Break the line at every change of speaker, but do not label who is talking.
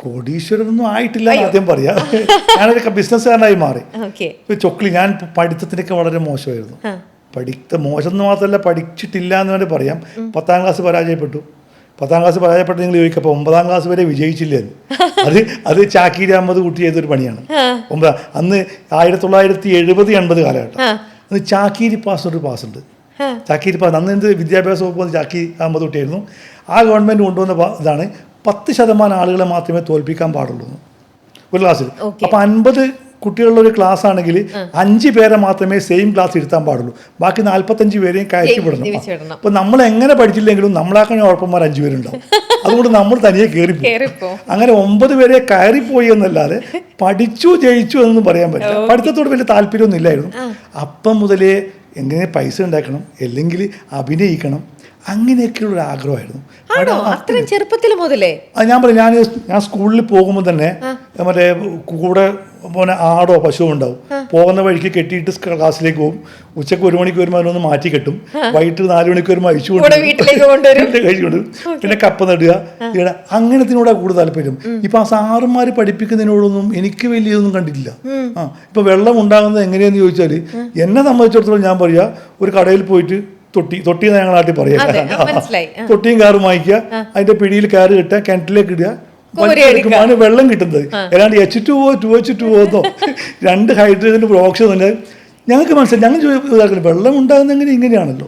കോടീശ്വരനൊന്നും ആയിട്ടില്ല എന്ന് ആദ്യം പറയാം. ഞാനൊരു ബിസിനസ്സുകാരനായി മാറി. ചൊക്ലി ഞാൻ പഠിത്തത്തിനൊക്കെ വളരെ മോശമായിരുന്നു. മോശം എന്ന് മാത്രമല്ല, പഠിച്ചിട്ടില്ല എന്ന് വേണ്ടി പറയാം. 10ാം ക്ലാസ് പരാജയപ്പെട്ടു. 10ാം ക്ലാസ് പരാജയപ്പെട്ട് നിങ്ങൾ ചോദിക്കും അപ്പോൾ 9ാം ക്ലാസ് വരെ വിജയിച്ചില്ലെന്ന്. അത് ചാക്കീരി അഹമ്മദ് കുട്ടി ചെയ്തൊരു പണിയാണ്. അന്ന് 1970-80 കാലഘട്ടം. അന്ന് ചാക്കീരി പാസ് ഉണ്ട്. ചാക്കീരി പാസ് അന്ന് എന്ത് വിദ്യാഭ്യാസ വകുപ്പ് ചാക്കീരി അഹമ്മദ് കുട്ടിയായിരുന്നു. ആ ഗവൺമെൻറ് കൊണ്ടുവന്ന ഇതാണ് 10% ആളുകളെ മാത്രമേ തോൽപ്പിക്കാൻ പാടുള്ളൂ ഒരു ക്ലാസ്സിൽ. അപ്പോൾ 50 കുട്ടികളുടെ ഒരു ക്ലാസ് ആണെങ്കിൽ 5 പേരെ മാത്രമേ സെയിം ക്ലാസ് ഇരുത്താൻ പാടുള്ളൂ. ബാക്കി 45 പേരെയും കയറ്റി വിടണം. അപ്പോൾ നമ്മൾ എങ്ങനെ പഠിച്ചില്ലെങ്കിലും നമ്മളാക്കാൻ ഉഴപ്പന്മാർ 5 പേരുണ്ടാവും. അതുകൊണ്ട് നമ്മൾ തനിയെ കയറിപ്പോ. അങ്ങനെ 9 പേരെ കയറിപ്പോയി എന്നല്ലാതെ പഠിച്ചു ജയിച്ചു എന്നൊന്നും പറയാൻ പറ്റില്ല. പഠിത്തത്തോട് വലിയ താല്പര്യമൊന്നും ഇല്ലായിരുന്നു. അപ്പം മുതലേ എങ്ങനെ പൈസ ഉണ്ടാക്കണം, അല്ലെങ്കിൽ അഭിനയിക്കണം, അങ്ങനെയൊക്കെയുള്ള ആഗ്രഹമായിരുന്നു.
ചെറുപ്പത്തിൽ മുതലേ
ഞാൻ പറയാം, ഞാൻ സ്കൂളിൽ പോകുമ്പോൾ തന്നെ മറ്റേ കൂടെ പോലെ ആടോ പശുവോ ഉണ്ടാവും. പോകുന്ന വഴിക്ക് കെട്ടിയിട്ട് ക്ലാസ്സിലേക്ക് പോകും. ഉച്ചക്ക് 1 മണിക്ക് വരുമ്പോൾ അതിനൊന്ന് മാറ്റി കെട്ടും. വൈകിട്ട് 4 മണിക്ക് വരുമ്പോൾ അഴിച്ചു കൊണ്ടുവരും. പിന്നെ കപ്പ നടുക. അങ്ങനത്തിനോടാ കൂടുതൽ താല്പര്യം. ഇപ്പൊ ആ സാറുമാർ പഠിപ്പിക്കുന്നതിനോടൊന്നും എനിക്ക് വലിയൊന്നും കണ്ടിട്ടില്ല. ഇപ്പൊ വെള്ളം ഉണ്ടാകുന്നത് എങ്ങനെയാന്ന് ചോദിച്ചാൽ എന്നെ സംബന്ധിച്ചിടത്തോളം ഞാൻ പറയാ, ഒരു കടയിൽ പോയിട്ട് തൊട്ടി എന്ന് ഞങ്ങൾ നാട്ടിൽ പറയാം, തൊട്ടിയും കാറും വാങ്ങിക്കുക, അതിന്റെ പിടിയിൽ കാറ് കിട്ടുക, കിണറ്റിലേക്ക് ഇടുക, വെള്ളം കിട്ടുന്നത്. ഏതാണ്ട് H2O 2H2O എന്നോ 2 ഹൈഡ്രജൻ ഓക്സിജൻ തന്നെ ഞങ്ങൾക്ക് മനസ്സിലായി. ഞങ്ങൾ വെള്ളം ഉണ്ടാകുന്ന ഇങ്ങനെയാണല്ലോ.